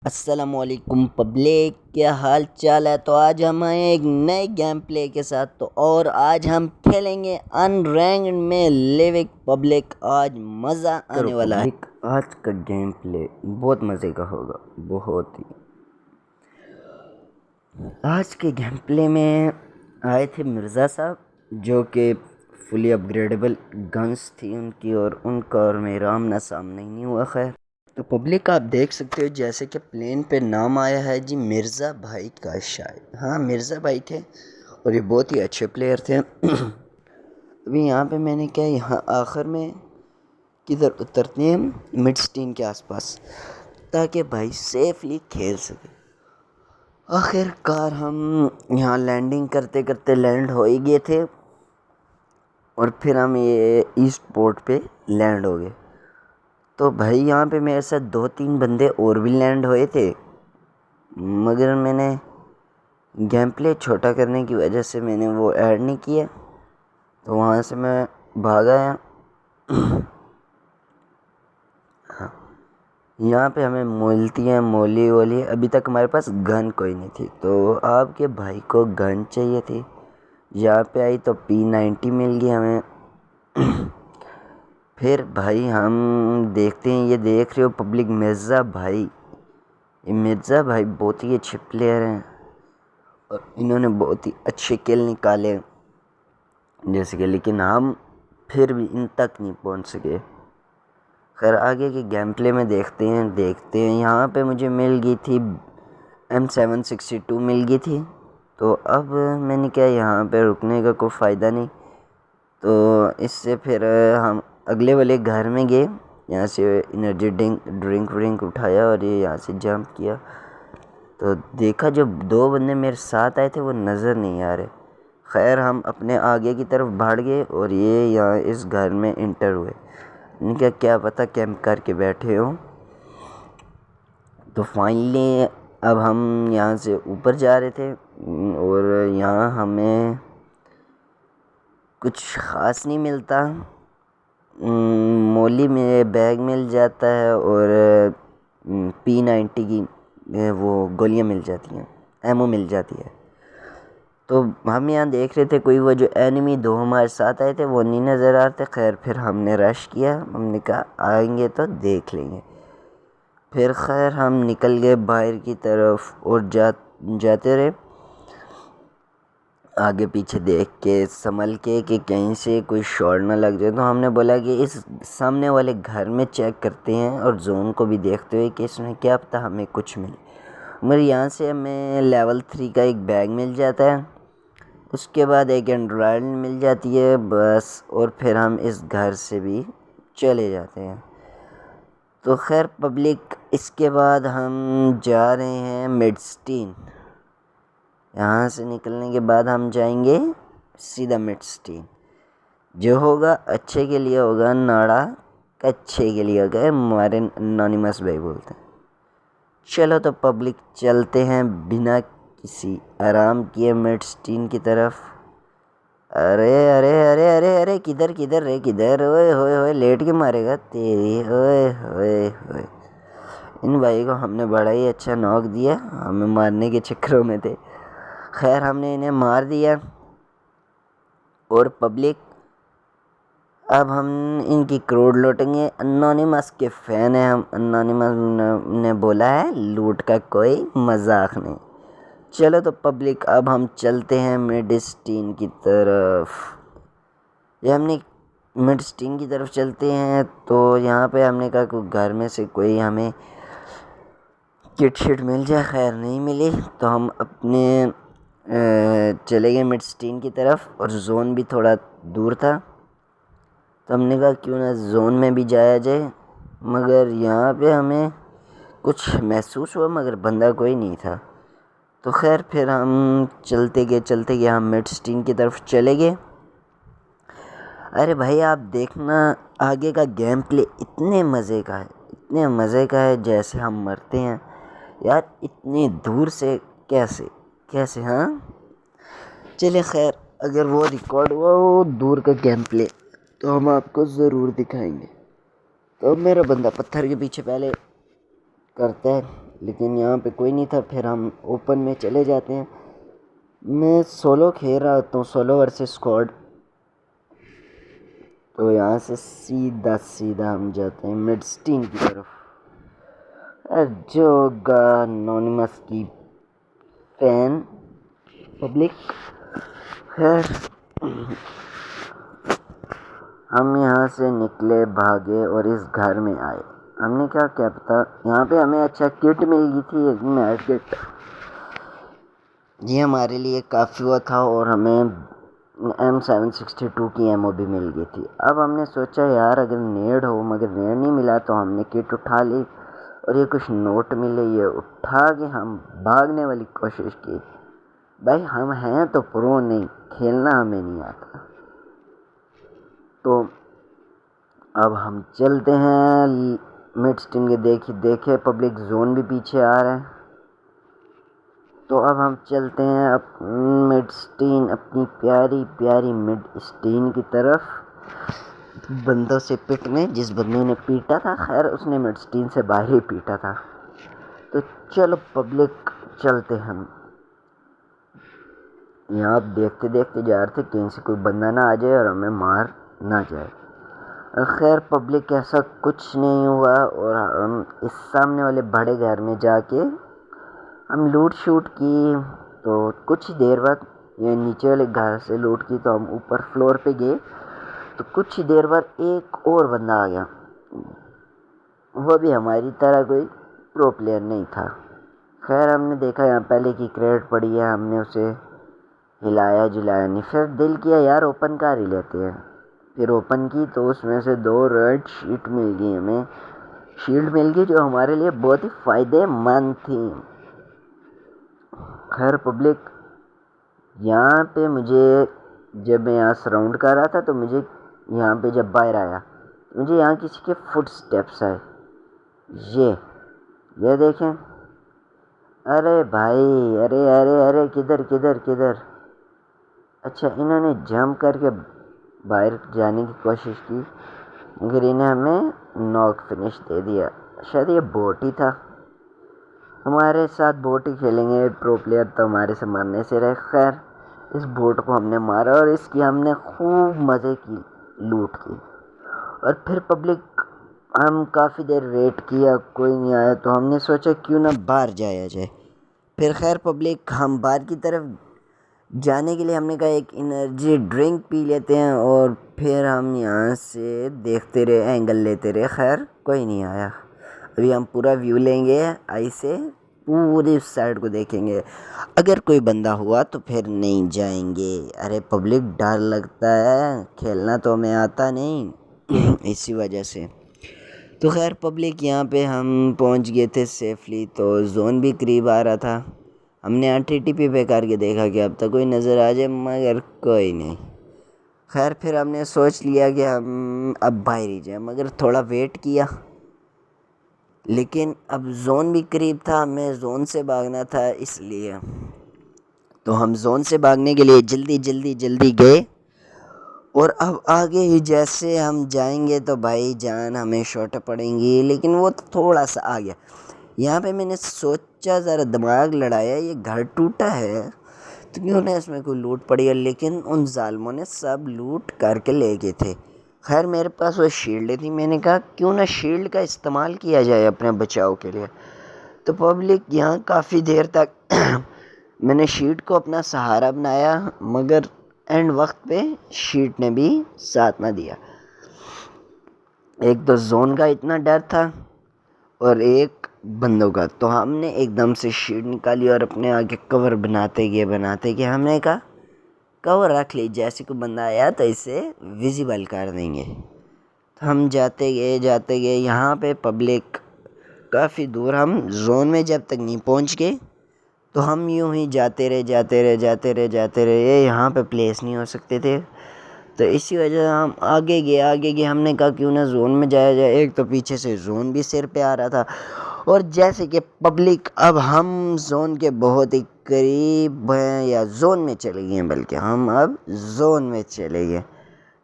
अस्सलामुअलैकुम पब्लिक, क्या हाल चाल है। तो आज हम आए एक नए गेम प्ले के साथ। और आज हम खेलेंगे अनरैंक्ड में लिविक पब्लिक। आज मज़ा आने वाला है। आज का गेम प्ले बहुत मज़े का होगा, बहुत ही। आज के गेम प्ले में आए थे मिर्ज़ा साहब, जो कि फुली अपग्रेडेबल गन्स थी उनकी, और उनका और मेरा आमना सामना ही नहीं हुआ। खैर, तो पब्लिक आप देख सकते हो जैसे कि प्लेन पे नाम आया है जी मिर्ज़ा भाई का। शायद हाँ मिर्ज़ा भाई थे, और ये बहुत ही अच्छे प्लेयर थे। अभी यहाँ पे मैंने क्या, यहाँ आखिर में किधर उतरते हैं, मिड स्टीन के आसपास, ताकि भाई सेफली खेल सके। आखिरकार हम यहाँ लैंडिंग करते करते लैंड हो ही गए थे, और फिर हम ये ईस्ट पोर्ट पे लैंड हो गए। तो भाई यहाँ पे मेरे साथ 2-3 बंदे और भी लैंड हुए थे, मगर मैंने गेम प्ले छोटा करने की वजह से मैंने वो ऐड नहीं किया। तो वहाँ से मैं भाग आया। हाँ, यहाँ पे हमें मिलती है मोली वोली। अभी तक हमारे पास गन कोई नहीं थी, तो आपके भाई को गन चाहिए थी। यहाँ पे आई तो P90 मिल गई हमें। फिर भाई हम देखते हैं, ये देख रहे हो पब्लिक, मिर्ज़ा भाई। ये मिर्ज़ा भाई बहुत ही अच्छे प्लेयर हैं, और इन्होंने बहुत ही अच्छे किल निकाले जैसे कि, लेकिन हम फिर भी इन तक नहीं पहुंच सके। खैर, आगे के गेम प्ले में देखते हैं। यहाँ पे मुझे मिल गई थी M762 मिल गई थी। तो अब मैंने क्या, यहाँ पे रुकने का कोई फ़ायदा नहीं, तो इससे फिर हम अगले वाले घर में गए। यहाँ से एनर्जी ड्रिंक उठाया और ये यहाँ से जंप किया। तो देखा जो 2 बंदे मेरे साथ आए थे वो नज़र नहीं आ रहे। खैर, हम अपने आगे की तरफ भाग गए और ये यहाँ इस घर में इंटर हुए। इनका क्या पता कैंप करके बैठे हो। तो फाइनली अब हम यहाँ से ऊपर जा रहे थे, और यहाँ हमें कुछ ख़ास नहीं मिलता। मोली में बैग मिल जाता है, और P90 की वो गोलियां मिल जाती हैं, एमओ मिल जाती है। तो हम यहाँ देख रहे थे, कोई वो जो एनिमी 2 हमारे साथ आए थे वो नहीं नज़र आ रहे थे। खैर, फिर हमने रश किया, हमने कहा आएंगे तो देख लेंगे। फिर खैर हम निकल गए बाहर की तरफ, और जाते रहे आगे पीछे देख के, संभल के कि कहीं से कोई शॉट ना लग जाए। तो हमने बोला कि इस सामने वाले घर में चेक करते हैं, और जोन को भी देखते हुए कि इसमें क्या पता हमें कुछ मिले। मगर यहाँ से हमें लेवल 3 का एक बैग मिल जाता है, उसके बाद एक एंड्रॉयड मिल जाती है बस, और फिर हम इस घर से भी चले जाते हैं। तो खैर पब्लिक, इसके बाद हम जा रहे हैं मिडस्टीन। यहाँ से निकलने के बाद हम जाएंगे सीधा मिडस्टीन। जो होगा अच्छे के लिए होगा, नाड़ा कच्छे के लिए होगा, हमारे एनोनिमस भाई बोलते हैं। चलो तो पब्लिक, चलते हैं बिना किसी आराम किए मिडस्टीन की तरफ। अरे अरे अरे अरे अरे, किधर किधर रे, किधर? ओए होए होए, लेट के मारेगा तेरी। ओए होए होए, इन भाई को हमने बड़ा ही अच्छा नॉक दिया, हमें मारने के चक्करों में थे। खैर, हमने इन्हें मार दिया। और पब्लिक, अब हम इनकी करोड़ लूटेंगे। एनोनिमस के फ़ैन हैं हम। एनोनिमस ने बोला है लूट का कोई मजाक नहीं। चलो तो पब्लिक, अब हम चलते हैं मिडस्टीन की तरफ। ये हमने मिडस्टीन की तरफ चलते हैं, तो यहाँ पे हमने कहा कि घर में से कोई हमें किट शिट मिल जाए। खैर, नहीं मिली, तो हम अपने चले गए मिडस्टीन की तरफ, और जोन भी थोड़ा दूर था। तो हमने कहा क्यों ना जोन में भी जाया जाए। मगर यहाँ पे हमें कुछ महसूस हुआ, मगर बंदा कोई नहीं था। तो खैर, फिर हम चलते गए हम मिडस्टीन की तरफ चले गए। अरे भाई, आप देखना आगे का गेम प्ले इतने मज़े का है जैसे हम मरते हैं यार, इतनी दूर से कैसे कैसे। हाँ, चलिए खैर, अगर वो रिकॉर्ड हुआ वो दूर का गेम प्ले, तो हम आपको ज़रूर दिखाएंगे। तो मेरा बंदा पत्थर के पीछे पहले करता है, लेकिन यहाँ पे कोई नहीं था। फिर हम ओपन में चले जाते हैं। मैं सोलो खेल रहा होता हूँ, सोलो वर्सेस स्क्वाड। तो यहाँ से सीधा सीधा हम जाते हैं मिडस्टीन की तरफ, जो एनोनिमस की फैन पब्लिक। खैर हम यहाँ से निकले, भागे और इस घर में आए। हमने क्या क्या पता, यहाँ पे हमें अच्छा किट मिल गई थी, एक मैड किट। ये हमारे लिए काफ़ी हुआ था और हमें M762 की एमओ भी मिल गई थी। अब हमने सोचा यार अगर नेड हो, मगर नेड नहीं मिला तो हमने किट उठा ली और ये कुछ नोट मिले, ये उठा के हम भागने वाली कोशिश की। भाई हम हैं तो प्रो, नहीं खेलना हमें नहीं आता। तो अब हम चलते हैं मिडस्टीन के। देखे पब्लिक जोन भी पीछे आ रहा है। तो अब हम चलते हैं मिडस्टीन, अपनी प्यारी प्यारी मिडस्टीन की तरफ, बंदों से पिटने। जिस बंदे ने पीटा था, खैर उसने मिडस्टीन से बाहर ही पीटा था। तो चलो पब्लिक चलते हम। यहाँ आप देखते देखते जा रहे थे कहीं से कोई बंदा ना आ जाए और हमें मार ना जाए। खैर पब्लिक ऐसा कुछ नहीं हुआ और हम इस सामने वाले बड़े घर में जाके हम लूट शूट की। तो कुछ ही देर बाद, ये नीचे वाले घर से लूट की, तो हम ऊपर फ्लोर पे गए। तो कुछ ही देर बाद एक और बंदा आ गया। वो भी हमारी तरह कोई प्रो प्लेयर नहीं था। खैर हमने देखा यहाँ पहले की क्रेडिट पड़ी है, हमने उसे हिलाया जुलाया नहीं। फिर दिल किया यार ओपन कार ही लेते हैं। फिर ओपन की तो उसमें से 2 रेड शीट मिल गई, हमें शील्ड मिल गई जो हमारे लिए बहुत ही फ़ायदेमंद थी। खैर पब्लिक यहाँ पे मुझे, जब मैं यहाँ सराउंड कर रहा था तो मुझे यहाँ पे जब बाहर आया तो मुझे यहाँ किसी के फुट स्टेप्स आए। ये देखें। अरे भाई, अरे अरे अरे किधर किधर किधर। अच्छा इन्होंने जंप करके बाहर जाने की कोशिश की, मगर इन्हें हमें नॉक फिनिश दे दिया। शायद ये बोट ही था। हमारे साथ बोट ही खेलेंगे, प्रो प्लेयर तो हमारे से मरने से रहे। खैर इस बोट को हमने मारा और इसकी हमने खूब मज़े की लूट की। और फिर पब्लिक हम काफ़ी देर वेट किया, कोई नहीं आया, तो हमने सोचा क्यों ना बाहर जाया जाए। फिर खैर पब्लिक हम बाहर की तरफ जाने के लिए हमने कहा एक एनर्जी ड्रिंक पी लेते हैं और फिर हम यहाँ से देखते रहे, एंगल लेते रहे। खैर कोई नहीं आया। अभी हम पूरा व्यू लेंगे, आई से पूरी उस साइड को देखेंगे। अगर कोई बंदा हुआ तो फिर नहीं जाएंगे। अरे पब्लिक डर लगता है, खेलना तो हमें आता नहीं इसी वजह से। तो खैर पब्लिक यहाँ पे हम पहुँच गए थे सेफली। तो जोन भी करीब आ रहा था। हमने RTTP पे करके देखा कि अब तक कोई नज़र आ जाए, मगर कोई नहीं। खैर फिर हमने सोच लिया कि हम अब बाहर ही जाए, मगर थोड़ा वेट किया, लेकिन अब जोन भी करीब था, हमें जोन से भागना था इसलिए। तो हम जोन से भागने के लिए जल्दी जल्दी जल्दी गए। और अब आगे ही जैसे हम जाएंगे तो भाई जान हमें शॉट पड़ेंगी, लेकिन वो थोड़ा सा आ गया। यहाँ पे मैंने सोचा ज़रा दिमाग लड़ाया, ये घर टूटा है तो क्यों ना इसमें कोई लूट पड़ी है, लेकिन उन जालमों ने सब लूट करके ले गए थे। खैर मेरे पास वो शील्ड थी, मैंने कहा क्यों ना शील्ड का इस्तेमाल किया जाए अपने बचाव के लिए। तो पब्लिक यहाँ काफ़ी देर तक मैंने शीट को अपना सहारा बनाया, मगर एंड वक्त पे शीट ने भी साथ ना दिया। एक तो जोन का इतना डर था और एक बंदों का। तो हमने एकदम से शीट निकाली और अपने आगे कवर बनाते गए हमने कहा कवर रख ली, जैसे कोई बंदा आया तो इसे विजिबल कर देंगे। तो हम जाते गए यहाँ पे पब्लिक काफ़ी दूर। हम जोन में जब तक नहीं पहुँच गए तो हम यूं ही जाते रहे, यहाँ पे प्लेस नहीं हो सकते थे। तो इसी वजह से हम आगे गए। हमने कहा क्यों ना जोन में जाया जाए। एक तो पीछे से जोन भी सिर पे आ रहा था, और जैसे कि पब्लिक अब हम जोन के बहुत ही करीब हैं, या जोन में चले गए हैं, बल्कि हम अब जोन में चले गए।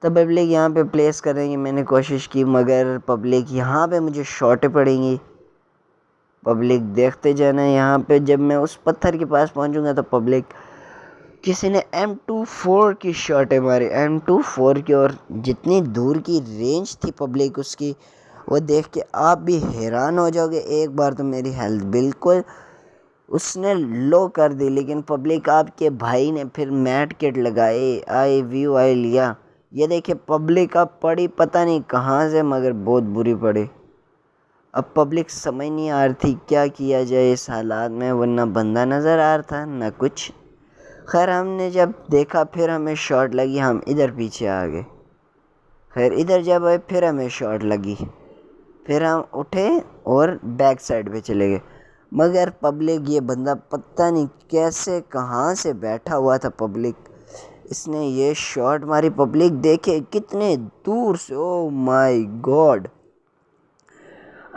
तो पब्लिक यहाँ पे प्लेस करेंगे, मैंने कोशिश की, मगर पब्लिक यहाँ पे मुझे शॉटें पड़ेंगी। पब्लिक देखते जाना। यहाँ पे जब मैं उस पत्थर के पास पहुँचूँगा तो पब्लिक किसी ने M24 की शॉटें मारी, M24 की, और जितनी दूर की रेंज थी पब्लिक उसकी, वो देख के आप भी हैरान हो जाओगे। एक बार तो मेरी हेल्थ बिल्कुल उसने लो कर दी, लेकिन पब्लिक आपके भाई ने फिर मैट किट लगाए, आई व्यू आई लिया। ये देखिए पब्लिक अब पड़ी पता नहीं कहाँ से, मगर बहुत बुरी पड़ी। अब पब्लिक समझ नहीं आ रही थी क्या किया जाए इस हालात में, वरना बंदा नज़र आ रहा था ना कुछ। खैर हमने जब देखा फिर हमें शॉट लगी, हम इधर पीछे आ गए। खैर इधर जब आए फिर हमें शॉट लगी, फिर हम उठे और बैक साइड पे चले गए। मगर पब्लिक, ये बंदा पता नहीं कैसे कहाँ से बैठा हुआ था पब्लिक, इसने ये शॉट मारी। पब्लिक देखे कितने दूर से, ओ माय गॉड।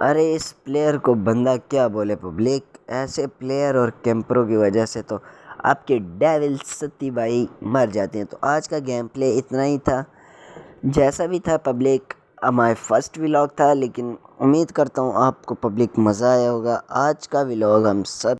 अरे इस प्लेयर को बंदा क्या बोले पब्लिक, ऐसे प्लेयर और कैंपरों की वजह से तो आपके डेविल सत्ती भाई मर जाते हैं। तो आज का गेम प्ले इतना ही था। जैसा भी था पब्लिक, हमारा फर्स्ट व्लॉग था, लेकिन उम्मीद करता हूँ आपको पब्लिक मज़ा आया होगा। आज का व्लॉग हम सब